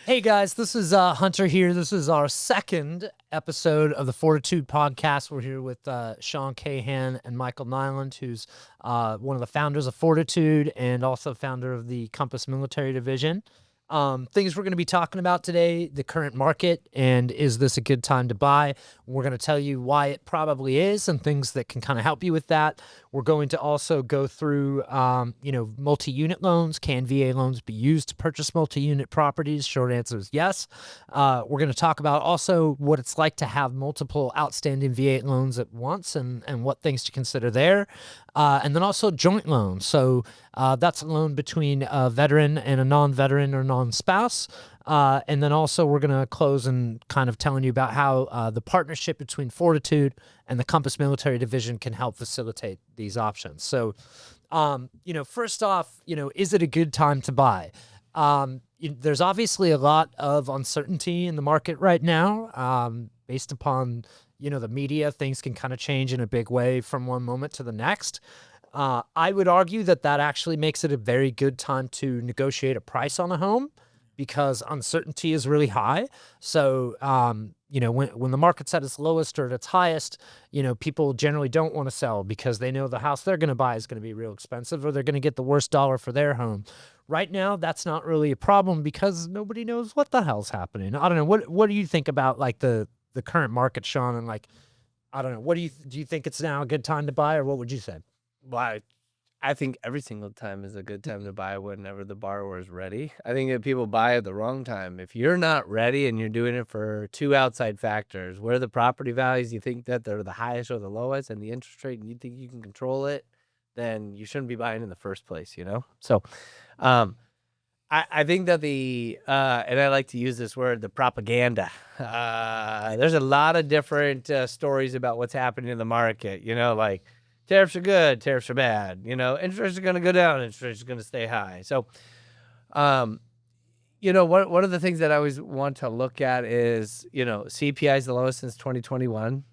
Hey guys, this is Hunter here. This is our second episode of the Fortitude Podcast. We're here with Sean Cahan and Michael Nyland, who's one of the founders of Fortitude and also founder of the Compass Military Division. Things we're going to be talking about today, the current market, and is this a good time to buy? We're going to tell you why it probably is and things that can kind of help you with that. We're going to also go through, multi-unit loans. Can VA loans be used to purchase multi-unit properties? Short answer is yes. We're going to talk about also what it's like to have multiple outstanding VA loans at once and what things to consider there. And then also joint loans. So that's a loan between a veteran and a non-veteran or non-spouse. And then also we're going to close and kind of telling you about how the partnership between Fortitude and the Compass Military Division can help facilitate these options. So, first off, is it a good time to buy? There's obviously a lot of uncertainty in the market right now, based upon, the media. Things can kind of change in a big way from one moment to the next. I would argue that actually makes it a very good time to negotiate a price on a home because uncertainty is really high. So, when the market's at its lowest or at its highest, people generally don't want to sell because they know the house they're going to buy is going to be real expensive or they're going to get the worst dollar for their home. Right now, that's not really a problem because nobody knows what the hell's happening. I don't know. What do you think about like the current market, Sean? And like, I don't know. What do you think it's now a good time to buy, or what would you say? Well, I think every single time is a good time to buy whenever the borrower is ready. I think that people buy at the wrong time. If you're not ready and you're doing it for two outside factors, where the property values, you think that they're the highest or the lowest, and the interest rate, and you think you can control it, then you shouldn't be buying in the first place, So I think that and I like to use this word, the propaganda. There's a lot of different stories about what's happening in the market, like tariffs are good, tariffs are bad, interest rates are going to go down, interest rates are going to stay high. So, one of the things that I always want to look at is, CPI is the lowest since 2021.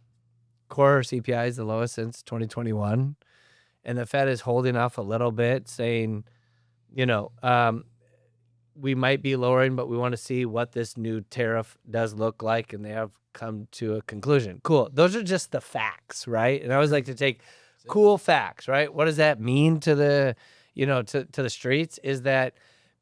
Core CPI is the lowest since 2021. And the Fed is holding off a little bit, saying, we might be lowering, but we want to see what this new tariff does look like, and they have come to a conclusion. Cool. Those are just the facts, right? And I always like to take cool facts, right? What does that mean to the, to the streets? Is that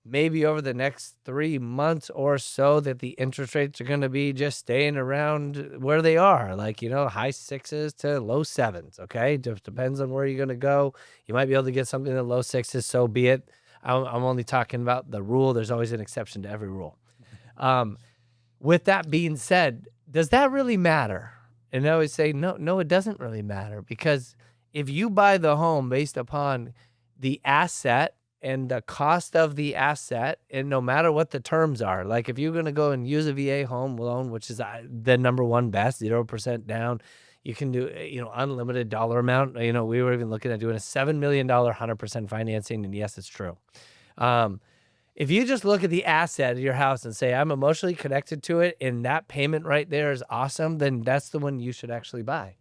maybe over the next 3 months or so that the interest rates are going to be just staying around where they are, like, high 6s to low 7s, okay? Just depends on where you're going to go. You might be able to get something in the low 6s, so be it. I'm only talking about the rule. There's always an exception to every rule. With that being said, does that really matter? And I always say, no, it doesn't really matter, because if you buy the home based upon the asset and the cost of the asset, and no matter what the terms are, like if you're going to go and use a VA home loan, which is the number one best, 0% down, you can do, unlimited dollar amount. We were even looking at doing a $7 million 100% financing, and yes, it's true. If you just look at the asset of your house and say, I'm emotionally connected to it, and that payment right there is awesome, then that's the one you should actually buy.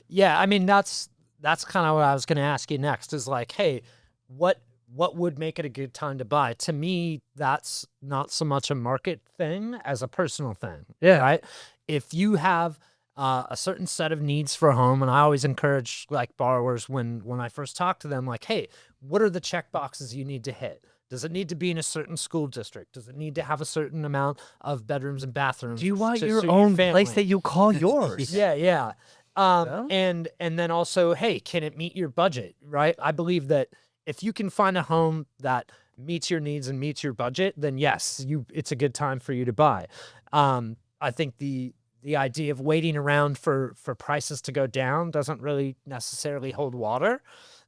Yeah, I mean, that's kind of what I was going to ask you next is like, hey, what would make it a good time to buy? To me, that's not so much a market thing as a personal thing. Yeah. Right? If you have a certain set of needs for a home, and I always encourage like borrowers when I first talk to them, like, hey, what are the check boxes you need to hit? Does it need to be in a certain school district? Does it need to have a certain amount of bedrooms and bathrooms? Do you want your own place that you call yours? Yeah. And then also, hey, can it meet your budget, right? I believe that if you can find a home that meets your needs and meets your budget, then yes, it's a good time for you to buy. I think the idea of waiting around for prices to go down doesn't really necessarily hold water.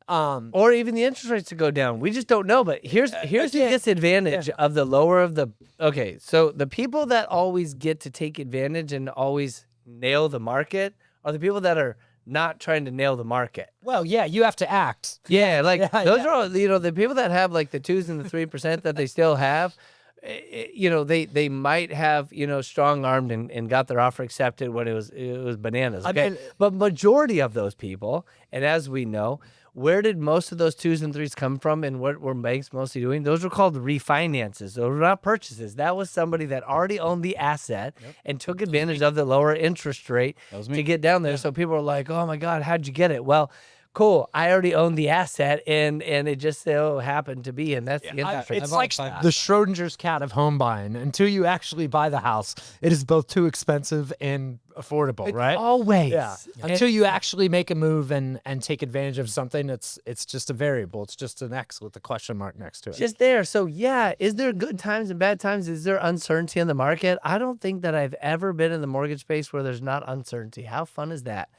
Or even the interest rates to go down. We just don't know. But here's the disadvantage of the lower of the... Okay, so the people that always get to take advantage and always nail the market are the people that are not trying to nail the market. Well, yeah, you have to act. Yeah, those are all, the people that have like the 2s and the 3% that they still have, they might have, strong-armed and got their offer accepted when it was bananas, okay? But majority of those people, and as we know, where did most of those 2s and 3s come from, and what were banks mostly doing? Those were called refinances. Those were not purchases. That was somebody that already owned the asset and took advantage of the lower interest rate to get down there. So people were like, oh my God, how'd you get it? Well, cool, I already own the asset, and it just so happened to be, and that's the interest rate. It's like the Schrodinger's cat of home buying. Until you actually buy the house, it is both too expensive and affordable, right? Always. Yeah. Until you actually make a move and take advantage of something, it's just a variable. It's just an X with a question mark next to it. Just there. So yeah, is there good times and bad times? Is there uncertainty in the market? I don't think that I've ever been in the mortgage space where there's not uncertainty. How fun is that?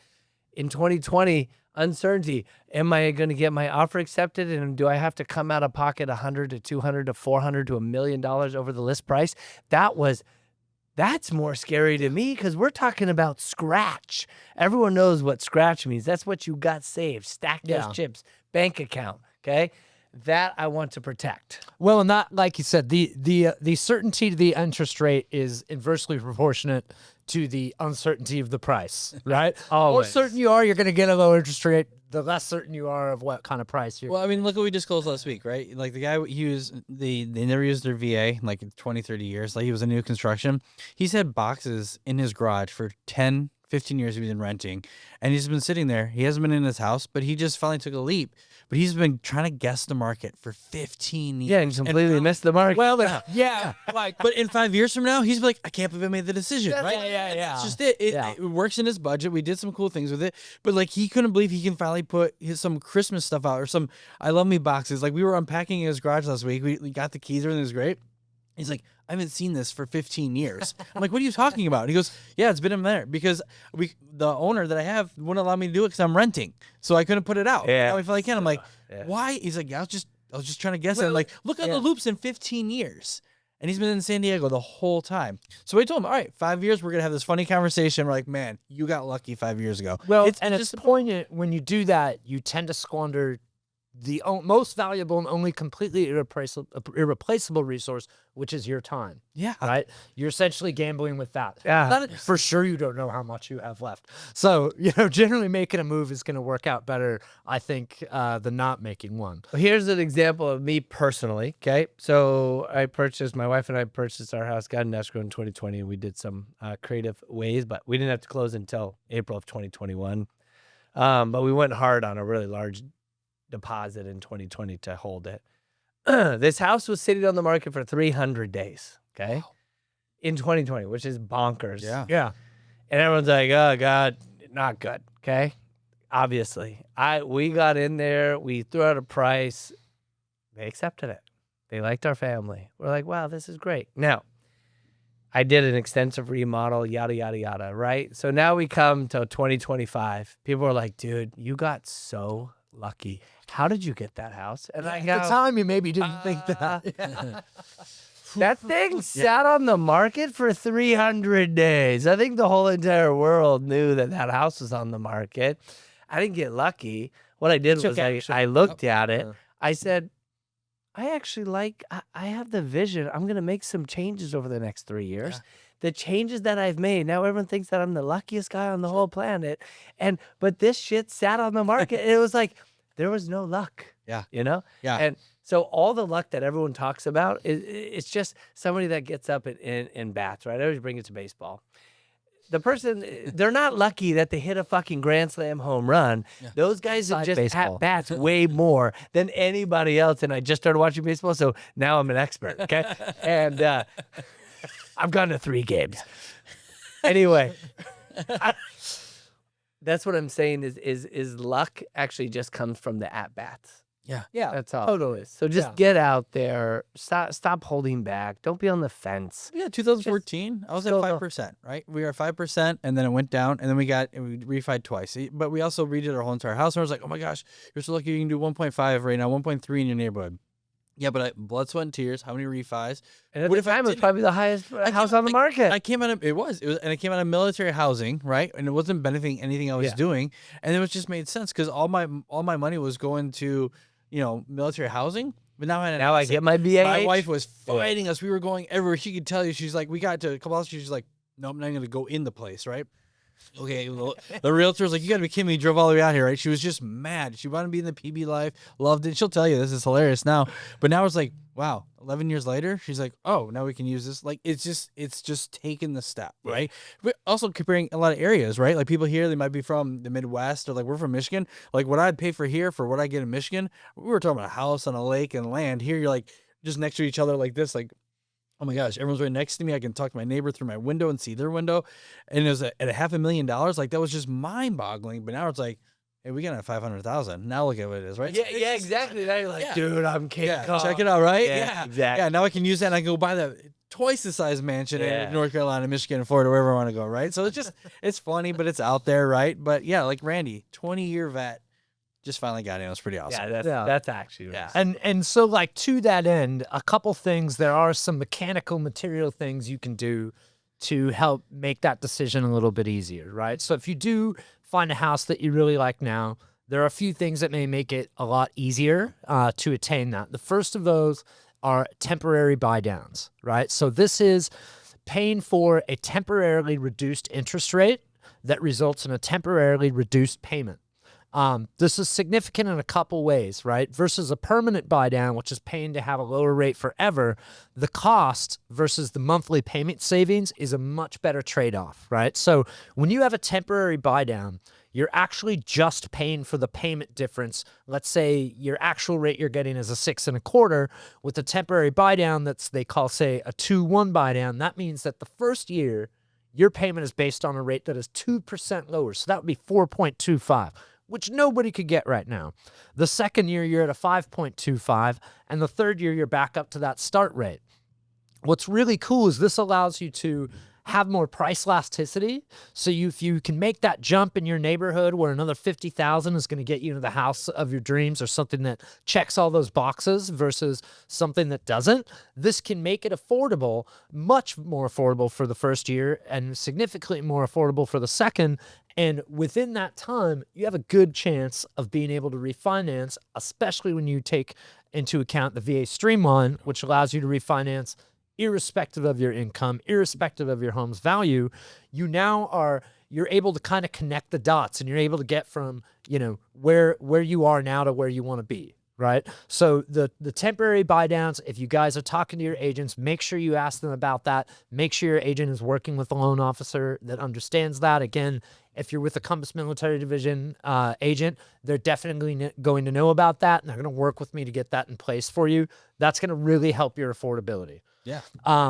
In 2020, uncertainty. Am I going to get my offer accepted? And do I have to come out of pocket $100 to $200 to $400 to $1 million over the list price? That's more scary to me because we're talking about scratch. Everyone knows what scratch means. That's what you got saved. Stack those chips, bank account. Okay. That I want to protect. Well, and that, like you said, the certainty to the interest rate is inversely proportionate to the uncertainty of the price, right? The more certain you are, you're going to get a low interest rate. The less certain you are of what kind of price you're. Well, I mean, look what we just closed last week, right? Like the guy, they never used their VA in like 20, 30 years. Like he was a new construction. He's had boxes in his garage for 10, 15 years he's been renting, and he's been sitting there. He hasn't been in his house, but he just finally took a leap. But he's been trying to guess the market for 15 years. Yeah, and completely missed the market. Well, like, but in 5 years from now, he's like, I can't believe I made the decision, right? Yeah. It's just it works in his budget. We did some cool things with it, but like he couldn't believe he can finally put some Christmas stuff out or some I Love Me boxes. Like we were unpacking his garage last week. We got the keys, everything was great. He's like, I haven't seen this for 15 years. I'm like, what are you talking about? And he goes, yeah, it's been in there because the owner that I have wouldn't allow me to do it because I'm renting. So I couldn't put it out. Yeah. Now I finally can. I'm like, why? He's like, yeah, I was just trying to guess it. I'm like, look at the loops in 15 years. And he's been in San Diego the whole time. So I told him, all right, 5 years, we're going to have this funny conversation. We're like, man, you got lucky 5 years ago. Well, it's poignant when you do that, you tend to squander the most valuable and only completely irreplaceable resource, which is your time. Yeah. Right? You're essentially gambling with that. Yeah. For sure you don't know how much you have left. So, generally making a move is going to work out better, I think, than not making one. Well, here's an example of me personally, okay? So my wife and I purchased our house, got an escrow in 2020, and we did some creative ways, but we didn't have to close until April of 2021. But we went hard on a really large deposit in 2020 to hold it. This house was sitting on the market for 300 days, okay? Wow. In 2020, which is bonkers. Yeah. And everyone's like, oh, God, not good, okay? Obviously. We got in there. We threw out a price. They accepted it. They liked our family. We're like, wow, this is great. Now, I did an extensive remodel, yada, yada, yada, right? So now we come to 2025. People are like, dude, you got so lucky. How did you get that house? And at the time, you maybe didn't think that. That thing sat on the market for 300 days. I think the whole entire world knew that house was on the market. I didn't get lucky. What I did was I looked at it. I said, I have the vision. I'm going to make some changes over the next 3 years. Yeah. The changes that I've made, now everyone thinks that I'm the luckiest guy on the whole planet. But this shit sat on the market. And it was like, there was no luck. Yeah. Yeah. And so all the luck that everyone talks about, it's just somebody that gets up and bats, right? I always bring it to baseball. The person, they're not lucky that they hit a fucking grand slam home run. Yeah. Those guys have just at bats way more than anybody else. And I just started watching baseball, so now I'm an expert, okay? And I've gone to 3 games. Anyway, that's what I'm saying is luck actually just comes from the at-bats. Yeah, that's all. Totally. So just get out there. Stop holding back. Don't be on the fence. Yeah, 2014, I was at 5%, right? We were at 5%, and then it went down, and then we refied twice. But we also redid our whole entire house, and I was like, oh my gosh, you're so lucky you can do 1.5 right now, 1.3 in your neighborhood. Yeah, but blood, sweat, and tears. How many refis? And at the time, it was probably the highest house on the market. I came out of and I came out of military housing, right? And it wasn't benefiting anything I was doing, and it was just made sense because all my money was going to military housing. But now I get my BAH. My wife was fighting us. We were going everywhere. She could tell you. She's like, we got to a couple hours. She's like, no, I'm not going to go in the place, right? Okay, well, the realtor was like, "You got to be kidding me!" Drove all the way out here, right? She was just mad. She wanted to be in the PB life, loved it. She'll tell you this is hilarious now, but now it's like, wow, 11 years later, she's like, "Oh, now we can use this." Like, it's just taking the step, right? But also comparing a lot of areas, right? Like people here, they might be from the Midwest, or like we're from Michigan. Like what I'd pay for here for what I get in Michigan, we were talking about a house on a lake and land. Here, you're like just next to each other like this, like. Oh my gosh, everyone's right next to me. I can talk to my neighbor through my window and see their window. And it was at $500,000. Like that was just mind boggling. But now it's like, hey, we got a 500,000. Now look at what it is, right? Yeah, exactly. Now you're like, dude, I'm King Kong. Check it out, right? Yeah, exactly. Yeah, now I can use that and I can go buy the twice the size mansion in North Carolina, Michigan, Florida, wherever I want to go, right? So it's just, it's funny, but it's out there, right? But yeah, like Randy, 20-year vet, just finally got in. It was pretty awesome. Yeah, that's actually Yeah. And so like to that end, a couple things, there are some mechanical material things you can do to help make that decision a little bit easier, right? So if you do find a house that you really like now, there are a few things that may make it a lot easier to attain that. The first of those are temporary buy downs, right? So this is paying for a temporarily reduced interest rate that results in a temporarily reduced payment. This is significant in a couple ways, right? Versus a permanent buy down, which is paying to have a lower rate forever. The cost versus the monthly payment savings is a much better trade-off, right? So when you have a temporary buy down, you're actually just paying for the payment difference. Let's say your actual rate you're getting is a 6.25. With a temporary buy down, that's they call, say, a 2-1 buy down. That means that the first year your payment is based on a rate that is 2% lower. So that would be 4.25. Which nobody could get right now. The second year, you're at a 5.25, and the third year, you're back up to that start rate. What's really cool is this allows you to have more price elasticity. So if you can make that jump in your neighborhood where another 50,000 is going to get you into the house of your dreams, or something that checks all those boxes versus something that doesn't, this can make it affordable, much more affordable for the first year and significantly more affordable for the second. And within that time, you have a good chance of being able to refinance, especially when you take into account the VA Streamline, which allows you to refinance irrespective of your income, irrespective of your home's value. You're able to kind of connect the dots, and you're able to get from, where you are now to where you want to be. Right. So the temporary buy downs, if you guys are talking to your agents, make sure you ask them about that. Make sure your agent is working with a loan officer that understands that. Again, if you're with a Compass Military Division agent, they're definitely going to know about that, and they're going to work with me to get that in place for you. That's going to really help your affordability. Yeah.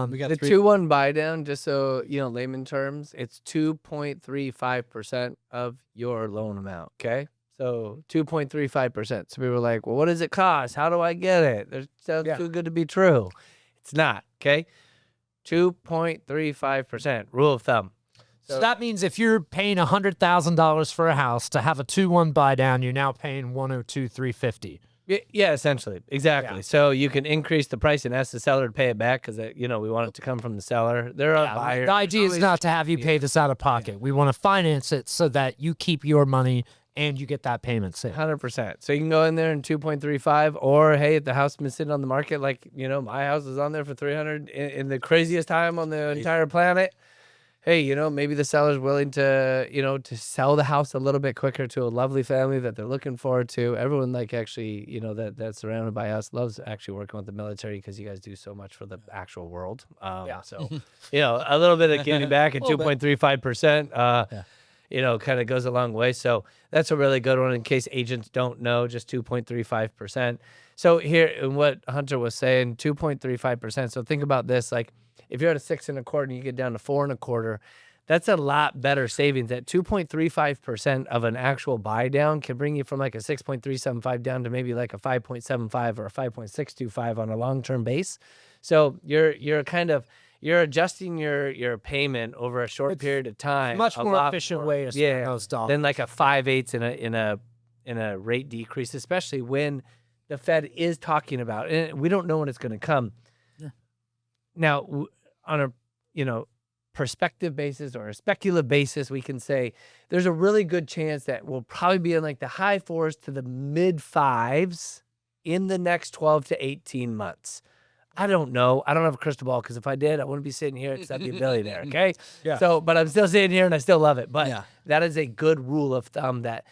We got the 2-1 buy down, just so layman terms, it's 2.35% of your loan amount. Okay. So 2.35%. So people were like, well, what does it cost? How do I get it? It sounds too good to be true. It's not. Okay. 2.35%. Rule of thumb. So that means if you're paying $100,000 for a house to have a 2-1 buy down, you're now paying $102,350. Yeah, essentially. Exactly. Yeah. So you can increase the price and ask the seller to pay it back because, we want it to come from the seller. There are buyers. The idea is not to have you pay this out of pocket. We want to finance it so that you keep your money and you get that payment saved. 100%. So you can go in there in 2.35, or hey, if the house has been sitting on the market, like, my house is on there for 300 in the craziest time on the entire planet. Hey, maybe the seller's willing to, to sell the house a little bit quicker to a lovely family that they're looking forward to. Everyone, actually, that's surrounded by us loves actually working with the military because you guys do so much for the actual world. So, a little bit of giving back at 2.35%, kind of goes a long way. So that's a really good one in case agents don't know, just 2.35%. So here, in what Hunter was saying, 2.35%. So think about this, if you're at a 6.25 and you get down to 4.25, that's a lot better savings. At 2.35% of an actual buy down can bring you from a 6.375 down to maybe a 5.75 or a 5.625 on a long-term base. So you're adjusting your payment over a short period of time. Much more efficient way to spend those dollars than a 5/8 in a rate decrease, especially when the Fed is talking about it. And we don't know when it's going to come. Yeah. Now, on a perspective basis or a speculative basis, we can say there's a really good chance that we'll probably be in the high 4s to the mid 5s in the next 12 to 18 months. I don't know. I don't have a crystal ball because if I did, I wouldn't be sitting here because I'd be a billionaire. Okay. Yeah. So, but I'm still sitting here and I still love it. But Yeah. that is a good rule of thumb that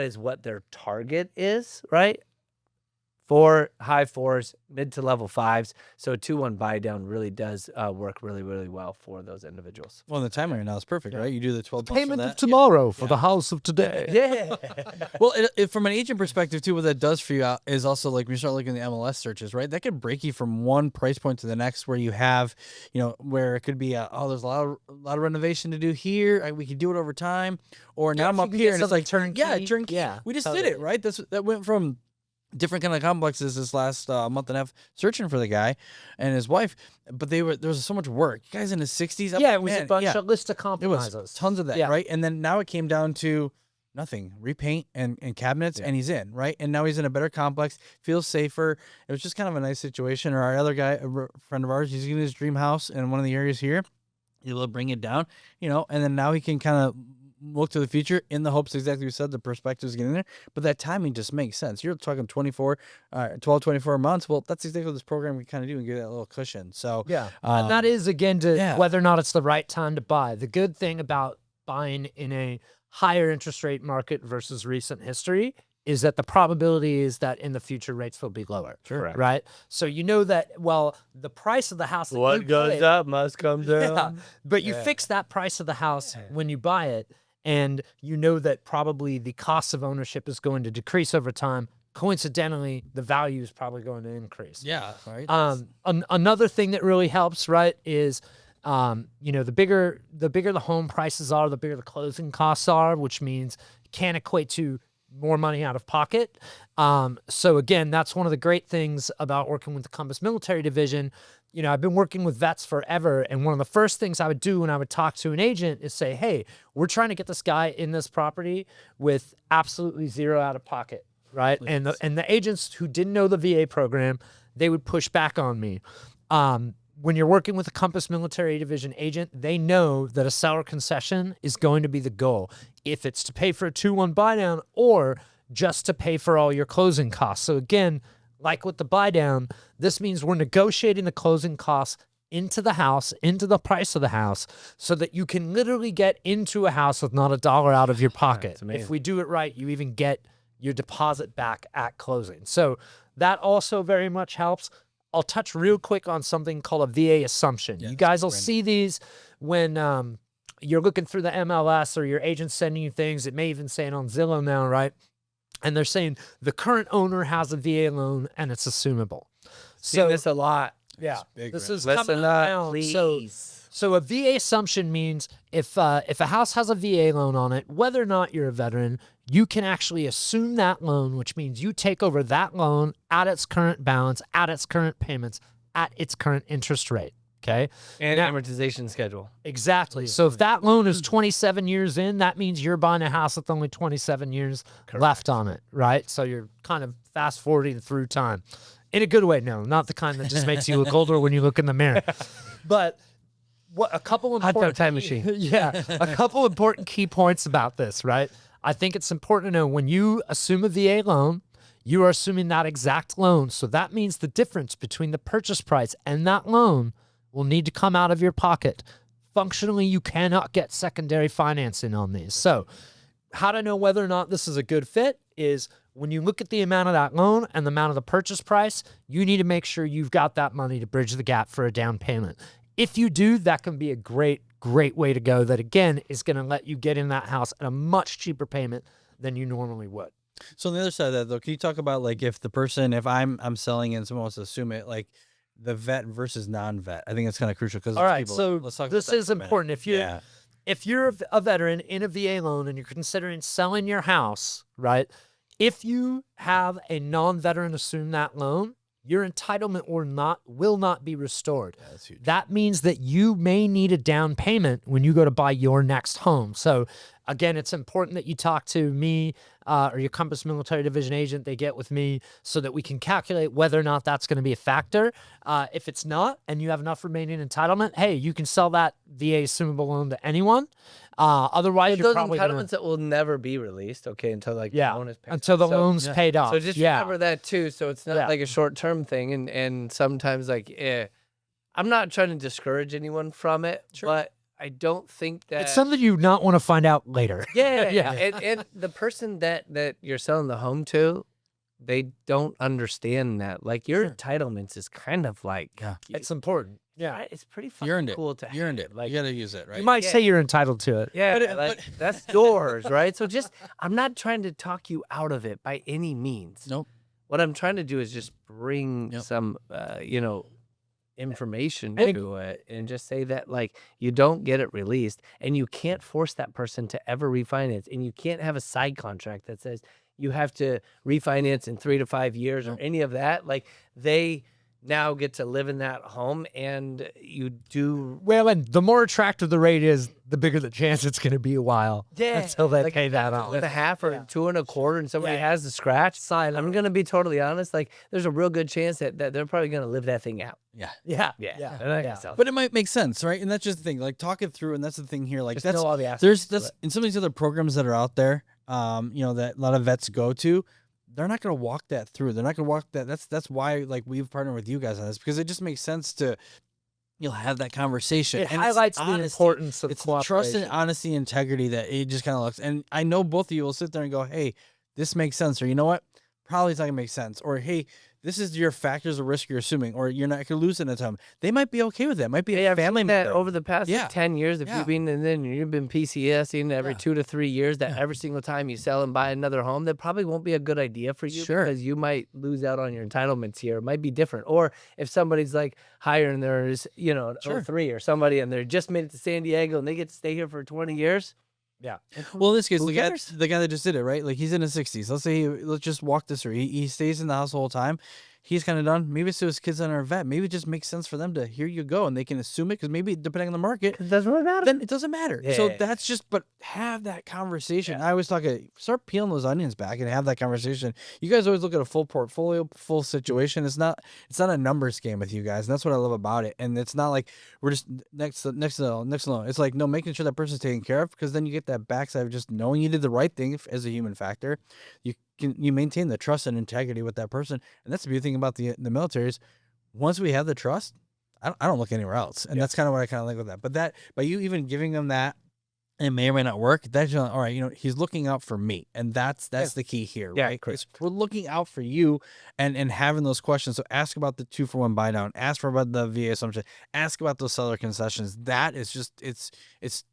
is what their target is, right? 4, high 4s, mid to level 5s. So a 2-1 buy down really does work really, really well for those individuals. Well, the time right now is perfect, right? You do the 12 months for Payment that. of tomorrow for the house of today. Yeah. Well, from an agent perspective too, what that does for you is also like when you start looking at the MLS searches, right? That could break you from one price point to the next, where you have, where it could be, there's a lot of renovation to do here. We could do it over time, or now I'm up here and it's like turnkey. yeah, turnkey. Yeah, We just totally. did it, right? That went from different kind of complexes this last month and a half searching for the guy and his wife, but there was so much work. You guys in his 60s. Yeah, it was a bunch of list of It compromises. was tons of that, Yeah. right? And then now it came down to nothing, repaint and cabinets, and he's in, right? And now he's in a better complex, feels safer. It was just kind of a nice situation. Or our other guy, friend of ours, he's in his dream house in one of the areas here. He's able to bring it down, and then now he can kind of look to the future in the hopes, exactly what you said, the perspective is getting there. But that timing just makes sense. You're talking 24 months. Well, that's exactly what this program can kind of do and give that little cushion. So Yeah. And that is, again, whether or not it's the right time to buy. The good thing about buying in a higher interest rate market versus recent history is that the probability is that in the future rates will be lower. Sure. Right? So you know that, the price of the house that What you goes paid- up must come down. Yeah, but you fix that price of the house when you buy it, and you know that probably the cost of ownership is going to decrease over time. Coincidentally, the value is probably going to increase. yeah, right. Another thing that really helps, right, is the bigger the home prices are, the bigger the closing costs are, which means it can equate to more money out of pocket. So again, that's one of the great things about working with the Compass Military Division. I've been working with vets forever, and one of the first things I would do when I would talk to an agent is say, hey, we're trying to get this guy in this property with absolutely zero out of pocket, right? And the agents who didn't know the VA program, they would push back on me. When you're working with a Compass Military Division agent, they know that a seller concession is going to be the goal. If it's to pay for a 2-1 buy down or just to pay for all your closing costs. So again, like with the buy down, this means we're negotiating the closing costs into the house, into the price of the house, so that you can literally get into a house with not a dollar out of your pocket. amazing. If we do it right, you even get your deposit back at closing. So that also very much helps. I'll touch real quick on something called a VA assumption. You guys will see these when you're looking through the MLS or your agent's sending you things. It may even say it on Zillow now, right? And they're saying the current owner has a VA loan and it's assumable. Seen this a lot. Yeah, big this red. is Listen coming up, around. please. So a VA assumption means if a house has a VA loan on it, whether or not you're a veteran, you can actually assume that loan, which means you take over that loan at its current balance, at its current payments, at its current interest rate. Okay. And Now- amortization schedule. Exactly. So if that loan is 27 years in, that means you're buying a house with only 27 years left on it, right? So you're kind of fast forwarding through time in a good way. No, not the kind that just makes you look older when you look in the mirror. But a couple Hot important tub time machine. yeah, a couple important key points about this, right? I think it's important to know when you assume a VA loan, you are assuming that exact loan. So that means the difference between the purchase price and that loan will need to come out of your pocket. Functionally, you cannot get secondary financing on these. So how to know whether or not this is a good fit is when you look at the amount of that loan and the amount of the purchase price, you need to make sure you've got that money to bridge the gap for a down payment. If you do, that can be a great way to go that, again, is going to let you get in that house at a much cheaper payment than you normally would. So on the other side of that, though, can you talk about like if I'm selling and someone wants to assume it, like the vet versus non-vet? I think that's kind of crucial because All right, let's so talk about this that is for a minute. important. If you're a veteran in a VA loan and you're considering selling your house, right? If you have a non-veteran assume that loan, your entitlement will not be restored. Yeah, that's huge. That means that you may need a down payment when you go to buy your next home. So again, it's important that you talk to me or your Compass Military Division agent. They get with me so that we can calculate whether or not that's going to be a factor. If it's not and you have enough remaining entitlement, hey, you can sell that VA assumable loan to anyone. Otherwise, you're those probably entitlements gonna, that will never be released, okay, until like the loan is paid until the off. So- loan's paid off. So just remember that too. So it's not Yeah. like a short term thing, and sometimes like I'm not trying to discourage anyone from it, but I don't think that It's something you not want to find out later. yeah, Yeah. And the person that you're selling the home to, they don't understand that. Like your entitlements is kind of like It's important. Yeah. it's pretty You fucking earned it. cool to You earned have. it. Like You got to use it, right? You might say you're entitled to it. yeah, like, that's yours, right? So just I'm not trying to talk you out of it by any means. Nope. What I'm trying to do is just bring some information And- to it and just say that like you don't get it released and you can't force that person to ever refinance and you can't have a side contract that says you have to refinance in 3 to 5 years or any of that. Like they now get to live in that home and you do Well, and the more attractive the rate is, the bigger the chance it's going to be a while until they like pay that off. 2.5 or 2 1/4 and somebody Yeah. has the scratch. I'm going to be totally honest. Like there's a real good chance that they're probably going to live that thing out. Yeah. Yeah. Yeah. But it might make sense, right? And that's just the thing. Like talk it through, and that's the thing here. Like Just that's know all the aspects there's to that's it. in some of these other programs that are out there, that a lot of vets go to. They're not going to walk that through. They're not going to walk that. That's why like we've partnered with you guys on this because it just makes sense to have that conversation. It And it's highlights the honesty. importance of It's trust cooperation. and honesty, integrity that it just kind of looks. And I know both of you will sit there and go, "Hey, this makes sense," or you know what, probably it's not gonna make sense, or hey, this is your factors of risk you're assuming, or you're not gonna lose in a time. They might be okay with that. Might be a I've family seen that member. over the past Yeah. 10 years. If Yeah. you've been PCSing every Yeah. 2 to 3 years, that every single time you sell and buy another home, that probably won't be a good idea for you Sure. because you might lose out on your entitlements here. It might be different. Or if somebody's like higher and there's, an Sure. 03 or somebody and they're just made it to San Diego and they get to stay here for 20 years. Yeah. Well, in this case, Who look at cares? the guy that just did it, right? Like he's in his 60s. Let's just walk this through. He stays in the house the whole time. He's kind of done. Maybe it's to his kids on our vet. Maybe it just makes sense for them to here you go, and they can assume it because maybe depending on the market, It doesn't really matter. then it doesn't matter. So Yeah. that's just, but have that conversation. I always talk, start peeling those onions back and have that conversation. You guys always look at a full portfolio, full situation. It's not a numbers game with you guys. And that's what I love about it. And it's not like we're just next loan. It's like, no, making sure that person's taken care of because then you get that backside of just knowing you did the right thing as a human factor. You maintain the trust and integrity with that person. And that's the beauty thing about the military is once we have the trust, I don't look anywhere else. And that's kind of what I kind of like with that. But by you even giving them that, and it may or may not work, that's all right, he's looking out for me. And that's the key here, Yeah, right? Because we're looking out for you and having those questions. So ask about the 2-for-1 buy down, ask about the VA assumption, ask about those seller concessions. That is just it's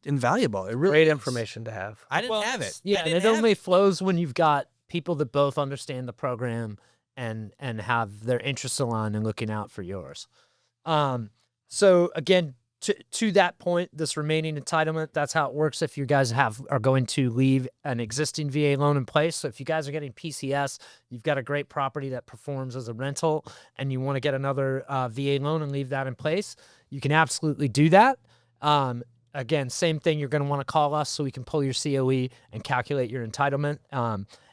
invaluable. It really Great is. information to have. I didn't have it. Yeah, I and didn't it have only flows when you've got people that both understand the program and have their interests aligned and looking out for yours. So again, to that point, this remaining entitlement, that's how it works if you guys are going to leave an existing VA loan in place. So if you guys are getting PCS, you've got a great property that performs as a rental and you want to get another VA loan and leave that in place, you can absolutely do that. Again, same thing. You're going to want to call us so we can pull your COE and calculate your entitlement.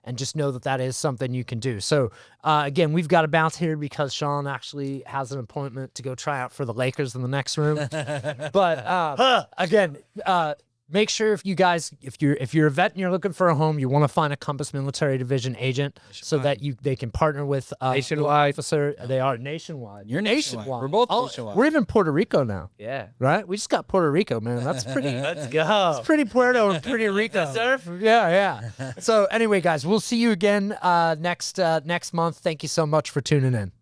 And just know that is something you can do. So, again, we've got to bounce here because Sean actually has an appointment to go try out for the Lakers in the next room. But again, make sure if you're a vet and you're looking for a home, you want to find a Compass Military Division agent so that they can partner with Nationwide. officer. They are nationwide. You're nationwide. We're both nationwide. We're even Puerto Rico now, Yeah. right? We just got Puerto Rico, man. That's pretty. Let's go. It's pretty Puerto and pretty Rico. Surf? Yeah. So anyway, guys, we'll see you again next month. Thank you so much for tuning in.